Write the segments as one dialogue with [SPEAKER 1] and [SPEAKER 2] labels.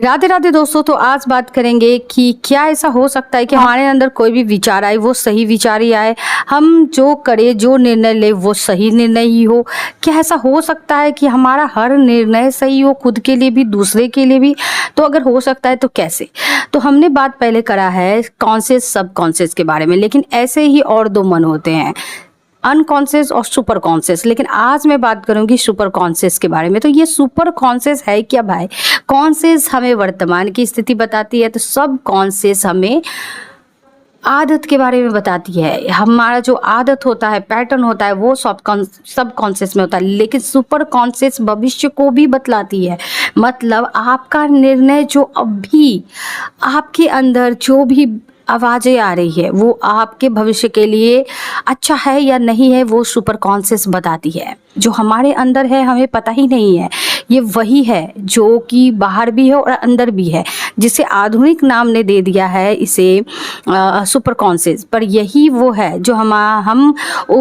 [SPEAKER 1] राधे राधे दोस्तों। तो आज बात करेंगे कि क्या ऐसा हो सकता है कि हमारे अंदर कोई भी विचार आए वो सही विचार ही आए, हम जो करें जो निर्णय ले वो सही निर्णय ही हो। क्या ऐसा हो सकता है कि हमारा हर निर्णय सही हो, खुद के लिए भी दूसरे के लिए भी? तो अगर हो सकता है तो कैसे? तो हमने बात पहले करा है कॉन्शियस सब कॉन्शियस के बारे में, लेकिन ऐसे ही और दो मन होते हैं, अनकॉन्शियस और सुपर कॉन्शियस। लेकिन आज मैं बात करूंगी सुपर कॉन्शियस के बारे में। तो ये सुपर कॉन्शियस है क्या भाई? कॉन्शियस हमें वर्तमान की स्थिति बताती है, तो सब कॉन्शियस हमें आदत के बारे में बताती है। हमारा जो आदत होता है, पैटर्न होता है, वो सब कॉन्शियस में होता है। लेकिन सुपर कॉन्शियस भविष्य को भी बतलाती है। मतलब आपका निर्णय जो अभी आपके अंदर जो भी आवाज़ें आ रही है वो आपके भविष्य के लिए अच्छा है या नहीं है, वो सुपर कॉन्शियस बताती है। जो हमारे अंदर है हमें पता ही नहीं है, ये वही है जो कि बाहर भी है और अंदर भी है, जिसे आधुनिक नाम ने दे दिया है इसे सुपर कॉन्शियस। पर यही वो है जो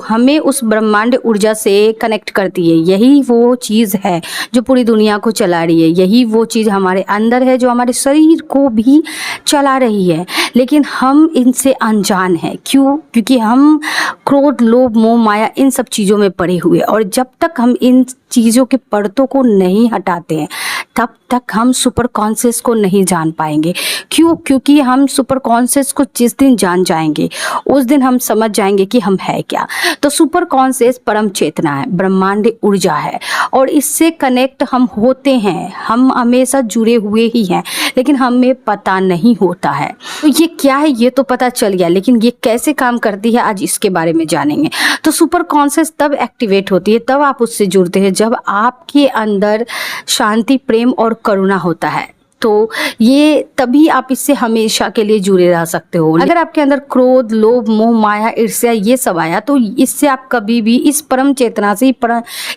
[SPEAKER 1] हमें उस ब्रह्मांड ऊर्जा से कनेक्ट करती है। यही वो चीज़ है जो पूरी दुनिया को चला रही है। यही वो चीज़ हमारे अंदर है जो हमारे शरीर को भी चला रही है। लेकिन हम इनसे अनजान हैं। क्यों? क्योंकि हम क्रोध, लोभ, मोह, माया इन सब चीज़ों में पड़े हुए, और जब तक हम इन चीज़ों के परतों को नहीं हटाते हैं तब तक हम सुपर कॉन्शियस को नहीं जान पाएंगे। क्यों? क्योंकि हम सुपर कॉन्शियस को जिस दिन जान जाएंगे उस दिन हम समझ जाएंगे कि हम है क्या। तो सुपर कॉन्शियस परम चेतना है, ब्रह्मांड ऊर्जा है, और इससे कनेक्ट हम होते हैं। हम हमेशा जुड़े हुए ही हैं, लेकिन हमें पता नहीं होता है। तो ये क्या है ये तो पता चल गया, लेकिन ये कैसे काम करती है आज इसके बारे में जानेंगे। तो सुपर कॉन्शियस तब एक्टिवेट होती है, तब आप उससे जुड़ते हैं जब आपके अंदर शांति, प्रेम और करुणा होता है। तो ये तभी आप इससे हमेशा के लिए जुड़े रह सकते हो। अगर आपके अंदर क्रोध, लोभ, मोह, माया, ईर्ष्या ये सब आया तो इससे आप कभी भी इस परम चेतना से,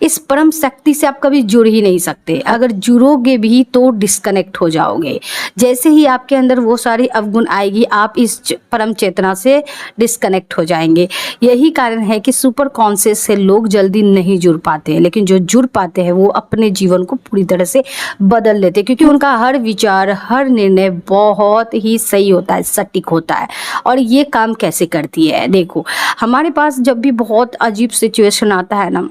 [SPEAKER 1] इस परम शक्ति से आप कभी जुड़ ही नहीं सकते। अगर जुड़ोगे भी तो डिस्कनेक्ट हो जाओगे। जैसे ही आपके अंदर वो सारी अवगुण आएगी आप इस परम चेतना से डिस्कनेक्ट हो जाएंगे। यही कारण है कि सुपर कॉन्शियस से लोग जल्दी नहीं जुड़ पाते हैं, लेकिन जो जुड़ पाते हैं वो अपने जीवन को पूरी तरह से बदल लेते हैं, क्योंकि उनका हर विचार, हर निर्णय बहुत ही सही होता है, सटीक होता है। और ये काम कैसे करती है? देखो, हमारे पास जब भी बहुत अजीब सिचुएशन आता है ना,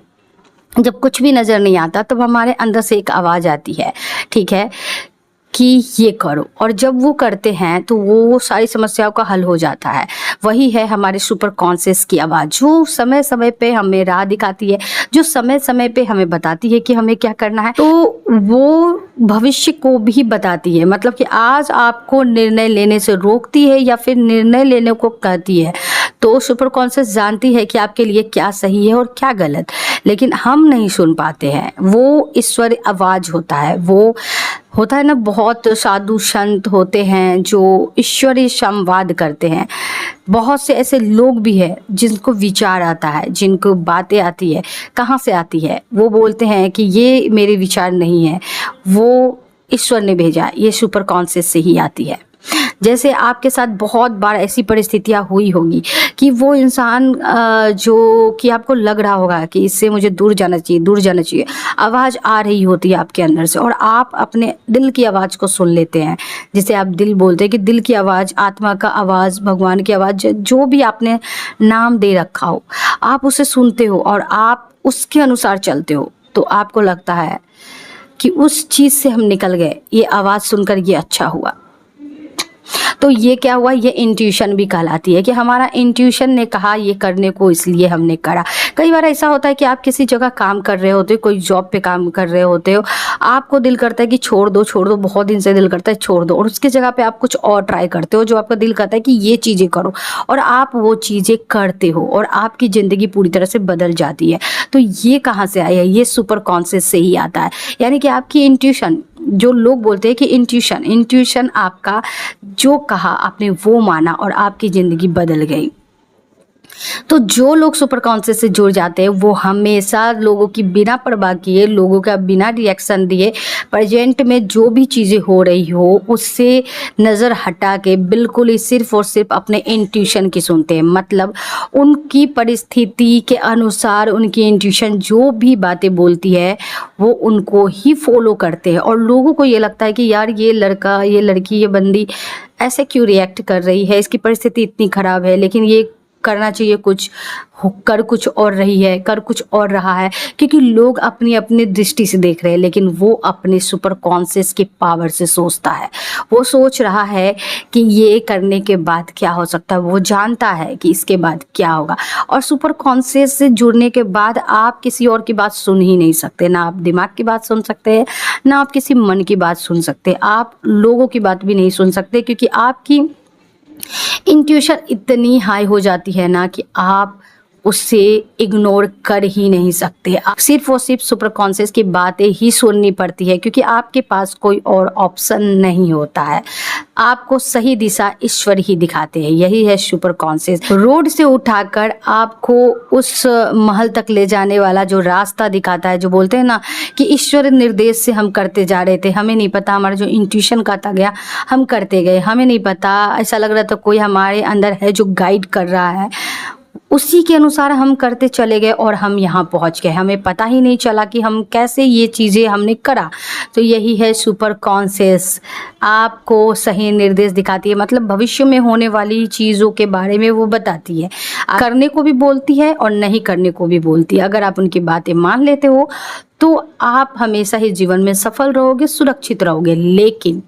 [SPEAKER 1] जब कुछ भी नज़र नहीं आता, तब हमारे अंदर से एक आवाज़ आती है, ठीक है, कि ये करो। और जब वो करते हैं तो वो सारी समस्याओं का हल हो जाता है। वही है हमारे सुपर कॉन्शियस की आवाज़, जो समय समय पे हमें राह दिखाती है, जो समय समय पे हमें बताती है कि हमें क्या करना है। तो वो भविष्य को भी बताती है, मतलब कि आज आपको निर्णय लेने से रोकती है या फिर निर्णय लेने को कहती है। तो सुपर कॉन्शियस जानती है कि आपके लिए क्या सही है और क्या गलत, लेकिन हम नहीं सुन पाते हैं। वो ईश्वर आवाज़ होता है, वो होता है ना, बहुत साधु संत होते हैं जो ईश्वरीय संवाद करते हैं। बहुत से ऐसे लोग भी हैं जिनको विचार आता है, जिनको बातें आती है। कहाँ से आती है? वो बोलते हैं कि ये मेरे विचार नहीं है, वो ईश्वर ने भेजा, ये सुपर कॉन्शियस से ही आती है। जैसे आपके साथ बहुत बार ऐसी परिस्थितियां हुई होगी कि वो इंसान जो कि आपको लग रहा होगा कि इससे मुझे दूर जाना चाहिए, दूर जाना चाहिए, आवाज़ आ रही होती है आपके अंदर से, और आप अपने दिल की आवाज़ को सुन लेते हैं, जिसे आप दिल बोलते हैं। कि दिल की आवाज़, आत्मा का आवाज़, भगवान की आवाज़, जो भी आपने नाम दे रखा हो, आप उसे सुनते हो और आप उसके अनुसार चलते हो। तो आपको लगता है कि उस चीज़ से हम निकल गए, ये आवाज़ सुनकर ये अच्छा हुआ। तो ये क्या हुआ? ये इंट्यूशन भी कहलाती है कि हमारा इंट्यूशन ने कहा ये करने को, इसलिए हमने करा। कई बार ऐसा होता है कि आप किसी जगह काम कर रहे होते हो, कोई जॉब पे काम कर रहे होते हो, आपको दिल करता है कि छोड़ दो छोड़ दो, बहुत दिन से दिल करता है छोड़ दो, और उसकी जगह पे आप कुछ और ट्राई करते हो, जो आपका दिल करता है कि ये चीज़ें करो, और आप वो चीज़ें करते हो और आपकी ज़िंदगी पूरी तरह से बदल जाती है। तो ये कहाँ से आया? ये सुपर कॉन्शियस से ही आता है। यानी कि आपकी इंट्यूशन, जो लोग बोलते हैं कि इंट्यूशन आपका जो कहा आपने वो माना और आपकी ज़िंदगी बदल गई। तो जो लोग सुपर कॉन्शियस से जुड़ जाते हैं वो हमेशा लोगों की बिना परवाह किए, लोगों का बिना रिएक्शन दिए, प्रेजेंट में जो भी चीज़ें हो रही हो उससे नज़र हटा के बिल्कुल ही सिर्फ और सिर्फ अपने इंट्यूशन की सुनते हैं। मतलब उनकी परिस्थिति के अनुसार उनकी इंट्यूशन जो भी बातें बोलती है वो उनको ही फॉलो करते हैं। और लोगों को ये लगता है कि यार ये लड़का, ये लड़की, ये बंदी ऐसे क्यों रिएक्ट कर रही है, इसकी परिस्थिति इतनी ख़राब है लेकिन ये करना चाहिए कुछ, कर कुछ और रही है, कर कुछ और रहा है। क्योंकि लोग अपनी अपनी दृष्टि से देख रहे हैं लेकिन वो अपने सुपर कॉन्शियस की पावर से सोचता है। वो सोच रहा है कि ये करने के बाद क्या हो सकता है, वो जानता है कि इसके बाद क्या होगा। और सुपर कॉन्शियस से जुड़ने के बाद आप किसी और की बात सुन ही नहीं सकते, ना आप दिमाग की बात सुन सकते हैं, ना आप किसी मन की बात सुन सकते, आप लोगों की बात भी नहीं सुन सकते। क्योंकि आपकी इंट्यूशन इतनी हाई हो जाती है ना कि आप उससे इग्नोर कर ही नहीं सकते। आप सिर्फ और सिर्फ सुपर कॉन्शियस की बातें ही सुननी पड़ती है क्योंकि आपके पास कोई और ऑप्शन नहीं होता है। आपको सही दिशा ईश्वर ही दिखाते हैं, यही है सुपर कॉन्शियस। रोड से उठाकर आपको उस महल तक ले जाने वाला जो रास्ता दिखाता है, जो बोलते हैं ना कि ईश्वर निर्देश से हम करते जा रहे थे, हमें नहीं पता, हमारा जो इंट्यूशन कहता गया हम करते गए, हमें नहीं पता, ऐसा लग रहा था कोई हमारे अंदर है जो गाइड कर रहा है, उसी के अनुसार हम करते चले गए और हम यहाँ पहुँच गए। हमें पता ही नहीं चला कि हम कैसे ये चीज़ें हमने करा। तो यही है सुपर कॉन्शियस, आपको सही निर्देश दिखाती है। मतलब भविष्य में होने वाली चीज़ों के बारे में वो बताती है, करने को भी बोलती है और नहीं करने को भी बोलती है। अगर आप उनकी बातें मान लेते हो तो आप हमेशा ही जीवन में सफल रहोगे, सुरक्षित रहोगे। लेकिन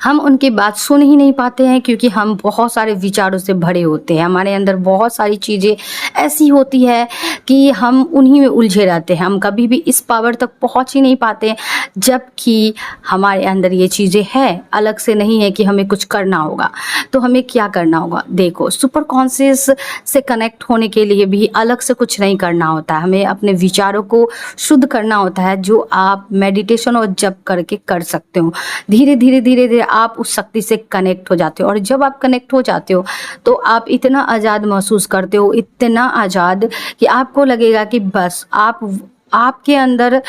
[SPEAKER 1] हम उनकी बात सुन ही नहीं पाते हैं क्योंकि हम बहुत सारे विचारों से भरे होते हैं। हमारे अंदर बहुत सारी चीज़ें ऐसी होती है कि हम उन्हीं में उलझे रहते हैं। हम कभी भी इस पावर तक पहुंच ही नहीं पाते, जबकि हमारे अंदर ये चीज़ें हैं, अलग से नहीं है कि हमें कुछ करना होगा। तो हमें क्या करना होगा? देखो, सुपर कॉन्शियस से कनेक्ट होने के लिए भी अलग से कुछ नहीं करना होता है। हमें अपने विचारों को शुद्ध करना होता है, जो आप मेडिटेशन और जप करके कर सकते हो। धीरे धीरे धीरे धीरे आप उस शक्ति से कनेक्ट हो जाते हो। और जब आप कनेक्ट हो जाते हो तो आप इतना आज़ाद महसूस करते हो, इतना आज़ाद कि आपको लगेगा कि बस आपके अंदर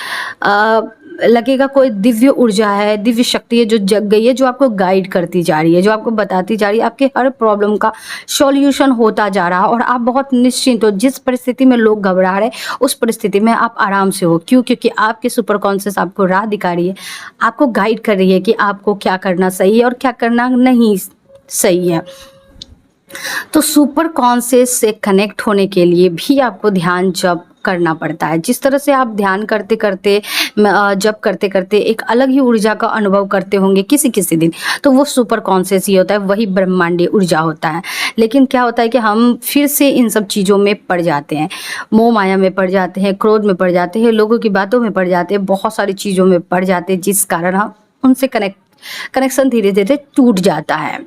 [SPEAKER 1] लगेगा कोई दिव्य ऊर्जा है, दिव्य शक्ति है जो जग गई है, जो आपको गाइड करती जा रही है, जो आपको बताती जा रही है, आपके हर प्रॉब्लम का सॉल्यूशन होता जा रहा है। और आप बहुत निश्चिंत हो। जिस परिस्थिति में लोग घबरा रहे उस परिस्थिति में आप आराम से हो। क्यों? क्योंकि आपके सुपर कॉन्शियस आपको राह दिखा रही है, आपको गाइड कर रही है कि आपको क्या करना सही है और क्या करना नहीं सही है। तो सुपर कॉन्शियस से कनेक्ट होने के लिए भी आपको ध्यान जप करना पड़ता है। जिस तरह से आप ध्यान करते करते, जप करते करते एक अलग ही ऊर्जा का अनुभव करते होंगे किसी किसी दिन, तो वो सुपर कॉन्शियस ही होता है, वही ब्रह्मांडीय ऊर्जा होता है। लेकिन क्या होता है कि हम फिर से इन सब चीज़ों में पड़ जाते हैं, मोह माया में पड़ जाते हैं, क्रोध में पड़ जाते हैं, लोगों की बातों में पड़ जाते हैं, बहुत सारी चीज़ों में पड़ जाते हैं, जिस कारण हम उनसे कनेक्शन धीरे धीरे टूट जाता है।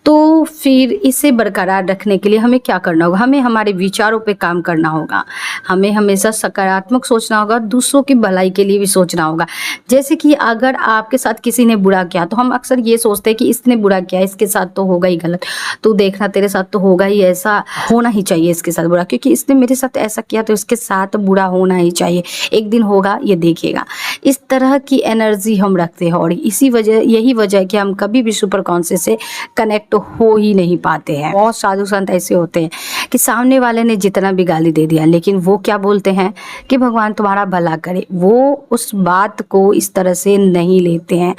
[SPEAKER 1] तो फिर इसे बरकरार रखने के लिए हमें क्या करना होगा? हमें हमारे विचारों पे काम करना होगा। हमें हमेशा सकारात्मक सोचना होगा, दूसरों की भलाई के लिए भी सोचना होगा। जैसे कि अगर आपके साथ किसी ने बुरा किया तो हम अक्सर ये सोचते हैं कि इसने बुरा किया, इसके साथ तो होगा ही गलत, तो देखना तेरे साथ तो होगा ही, ऐसा होना ही चाहिए इसके साथ बुरा, क्योंकि इसने मेरे साथ ऐसा किया तो इसके साथ बुरा होना ही चाहिए, एक दिन होगा, ये देखेगा। इस तरह की एनर्जी हम रखते हैं और यही वजह है कि हम कभी भी सुपर कॉन्शियस से कनेक्ट हो ही नहीं पाते हैं। बहुत साधु संत ऐसे होते हैं कि सामने वाले ने जितना भी गाली दे दिया, लेकिन वो क्या बोलते हैं कि भगवान तुम्हारा भला करे। वो उस बात को इस तरह से नहीं लेते हैं।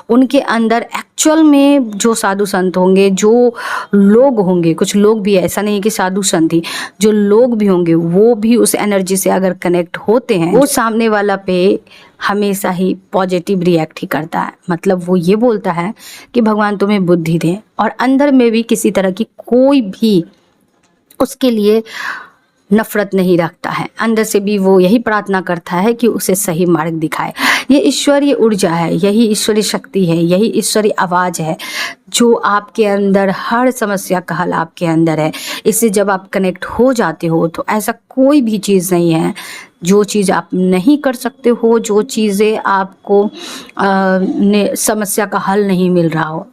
[SPEAKER 1] उनके अंदर एक्चुअल में जो साधु संत होंगे, जो लोग होंगे, कुछ लोग भी, ऐसा नहीं कि साधु संत ही, जो लोग भी होंगे वो भी उस एनर्जी से अगर कनेक्ट होते हैं, वो सामने वाला पे हमेशा ही पॉजिटिव रिएक्ट ही करता है। मतलब वो ये बोलता है कि भगवान तुम्हें बुद्धि दे, और अंदर में भी किसी तरह की कोई भी उसके लिए नफरत नहीं रखता है। अंदर से भी वो यही प्रार्थना करता है कि उसे सही मार्ग दिखाए। ये ईश्वरीय ऊर्जा है, यही ईश्वरीय शक्ति है, यही ईश्वरीय आवाज़ है जो आपके अंदर, हर समस्या का हल आपके अंदर है। इससे जब आप कनेक्ट हो जाते हो तो ऐसा कोई भी चीज़ नहीं है जो चीज़ आप नहीं कर सकते हो, जो चीज़ें आपको समस्या का हल नहीं मिल रहा हो।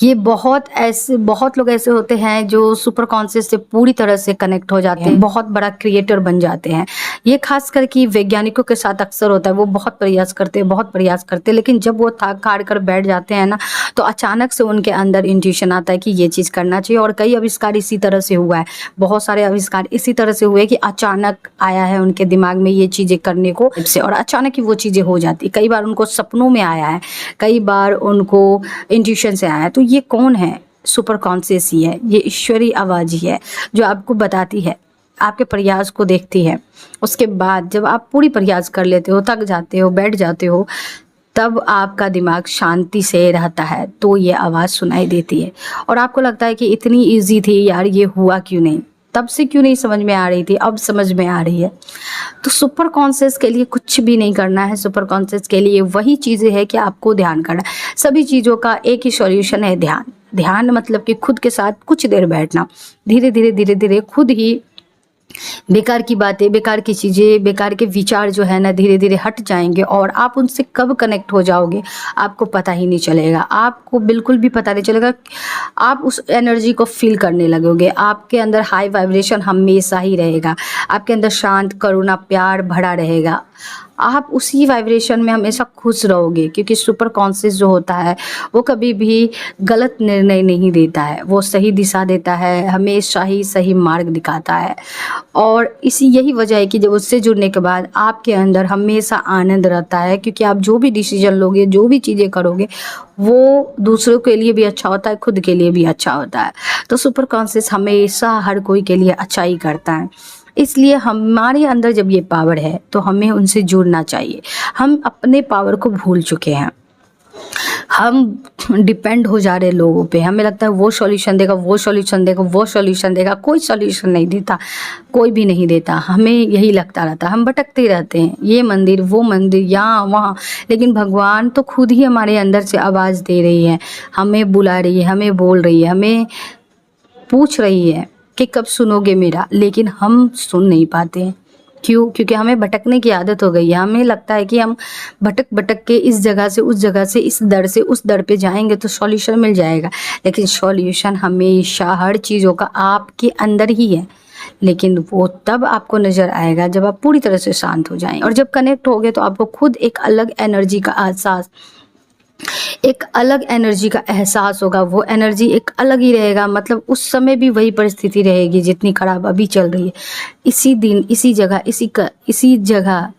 [SPEAKER 1] ये बहुत लोग ऐसे होते हैं जो सुपर कॉन्शियस से पूरी तरह से कनेक्ट हो जाते हैं, बहुत बड़ा क्रिएटर बन जाते हैं। ये खास करके वैज्ञानिकों के साथ अक्सर होता है। वो बहुत प्रयास करते हैं, लेकिन जब वो थक हार कर बैठ जाते हैं ना, तो अचानक से उनके अंदर इंट्यूशन आता है कि ये चीज़ करना चाहिए। और कई आविष्कार इसी तरह से हुआ है, बहुत सारे आविष्कार इसी तरह से हुए कि अचानक आया है उनके दिमाग में ये चीज़ें करने को से, और अचानक ही वो चीज़ें हो जाती। कई बार उनको सपनों में आया है, कई बार उनको इंट्यूशन से आया है। तो ये कौन है? सुपर कॉन्शियस ही है, ये ईश्वरीय आवाज़ ही है जो आपको बताती है, आपके प्रयास को देखती है। उसके बाद जब आप पूरी प्रयास कर लेते हो, थक जाते हो, बैठ जाते हो, तब आपका दिमाग शांति से रहता है, तो ये आवाज़ सुनाई देती है। और आपको लगता है कि इतनी ईजी थी यार, ये हुआ क्यों नहीं, तब से क्यों नहीं समझ में आ रही थी, अब समझ में आ रही है। तो सुपर कॉन्शियस के लिए कुछ भी नहीं करना है। सुपर कॉन्शियस के लिए वही चीज़ें है कि आपको ध्यान करना है। सभी चीज़ों का एक ही सॉल्यूशन है, ध्यान। ध्यान मतलब कि खुद के साथ कुछ देर बैठना, धीरे धीरे खुद ही बेकार की बातें, बेकार की चीज़ें, बेकार के विचार जो है ना, धीरे धीरे हट जाएंगे। और आप उनसे कब कनेक्ट हो जाओगे आपको पता ही नहीं चलेगा, आपको बिल्कुल भी पता नहीं चलेगा। आप उस एनर्जी को फील करने लगोगे, आपके अंदर हाई वाइब्रेशन हमेशा ही रहेगा, आपके अंदर शांत, करुणा, प्यार भरा रहेगा। आप उसी वाइब्रेशन में हमेशा खुश रहोगे, क्योंकि सुपर कॉन्शियस जो होता है वो कभी भी गलत निर्णय नहीं देता है, वो सही दिशा देता है, हमेशा ही सही मार्ग दिखाता है। और यही वजह है कि जब उससे जुड़ने के बाद आपके अंदर हमेशा आनंद रहता है, क्योंकि आप जो भी डिसीजन लोगे, जो भी चीज़ें करोगे, वो दूसरों के लिए भी अच्छा होता है, खुद के लिए भी अच्छा होता है। तो सुपर कॉन्शियस हमेशा हर कोई के लिए अच्छा ही करता है। इसलिए हमारे अंदर जब ये पावर है तो हमें उनसे जुड़ना चाहिए। हम अपने पावर को भूल चुके हैं, हम डिपेंड हो जा रहे लोगों पे। हमें लगता है वो सॉल्यूशन देगा, वो सॉल्यूशन देगा, वो सॉल्यूशन देगा। कोई सॉल्यूशन नहीं देता, कोई भी नहीं देता। हमें यही लगता रहता है, हम भटकते रहते हैं, ये मंदिर, वो मंदिर, यहाँ वहाँ। लेकिन भगवान तो खुद ही हमारे अंदर से आवाज़ दे रही है, हमें बुला रही है, हमें बोल रही है, हमें पूछ रही है कि कब सुनोगे मेरा। लेकिन हम सुन नहीं पाते हैं। क्यों? क्योंकि हमें भटकने की आदत हो गई है। हमें लगता है कि हम भटक भटक के इस जगह से उस जगह से, इस दर से उस दर पे जाएंगे तो सॉल्यूशन मिल जाएगा। लेकिन सॉल्यूशन हमेशा हर चीज़ों का आपके अंदर ही है, लेकिन वो तब आपको नज़र आएगा जब आप पूरी तरह से शांत हो जाएं। और जब कनेक्ट होगे तो आपको खुद एक अलग एनर्जी का एहसास होगा। वो एनर्जी एक अलग ही रहेगा, मतलब उस समय भी वही परिस्थिति रहेगी जितनी खराब अभी चल रही है। इसी दिन, इसी जगह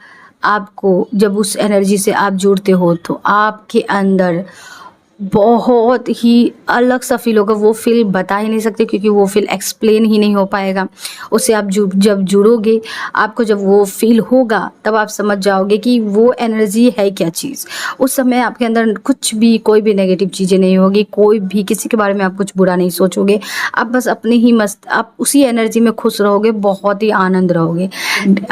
[SPEAKER 1] आपको जब उस एनर्जी से आप जुड़ते हो तो आपके अंदर बहुत ही अलग सा फील होगा। वो फील बता ही नहीं सकते, क्योंकि वो फील एक्सप्लेन ही नहीं हो पाएगा। उससे आप जब जुड़ोगे, आपको जब वो फील होगा, तब आप समझ जाओगे कि वो एनर्जी है क्या चीज़। उस समय आपके अंदर कोई भी नेगेटिव चीज़ें नहीं होगी, कोई भी किसी के बारे में आप कुछ बुरा नहीं सोचोगे। आप बस अपने ही आप उसी एनर्जी में खुश रहोगे, बहुत ही आनंद रहोगे।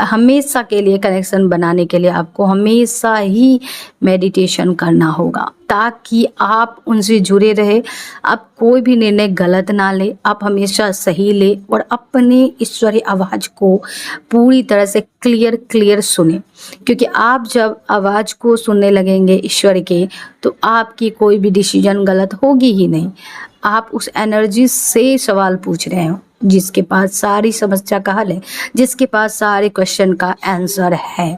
[SPEAKER 1] हमेशा के लिए कनेक्शन बनाने के लिए आपको हमेशा ही मेडिटेशन करना होगा, ताकि आप उनसे जुड़े रहे। आप कोई भी निर्णय गलत ना ले, आप हमेशा सही ले, और अपने ईश्वरीय आवाज़ को पूरी तरह से क्लियर सुने। क्योंकि आप जब आवाज़ को सुनने लगेंगे ईश्वर के, तो आपकी कोई भी डिसीजन गलत होगी ही नहीं। आप उस एनर्जी से सवाल पूछ रहे हो, जिसके पास सारी समस्या का हल है, जिसके पास सारे क्वेश्चन का आंसर है।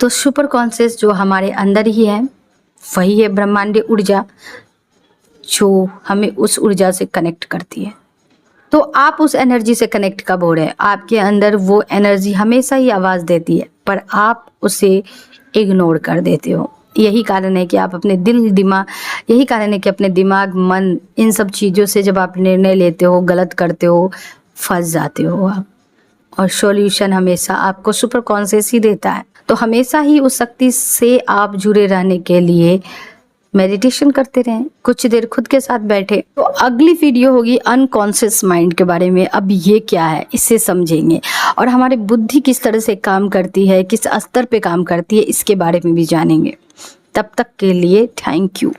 [SPEAKER 1] तो सुपर कॉन्शियस जो हमारे अंदर ही है, वही है ब्रह्मांडीय ऊर्जा, जो हमें उस ऊर्जा से कनेक्ट करती है। तो आप उस एनर्जी से कनेक्ट कब हो रहे हैं? आपके अंदर वो एनर्जी हमेशा ही आवाज़ देती है, पर आप उसे इग्नोर कर देते हो। यही कारण है कि आप अपने अपने दिमाग, मन, इन सब चीज़ों से जब आप निर्णय लेते हो, गलत करते हो, फंस जाते हो आप। और सॉल्यूशन हमेशा आपको सुपर कॉन्शियस ही देता है। तो हमेशा ही उस शक्ति से आप जुड़े रहने के लिए मेडिटेशन करते रहें, कुछ देर खुद के साथ बैठे। तो अगली वीडियो होगी अनकॉन्शियस माइंड के बारे में। अब ये क्या है, इससे समझेंगे, और हमारी बुद्धि किस तरह से काम करती है, किस स्तर पे काम करती है, इसके बारे में भी जानेंगे। तब तक के लिए थैंक यू।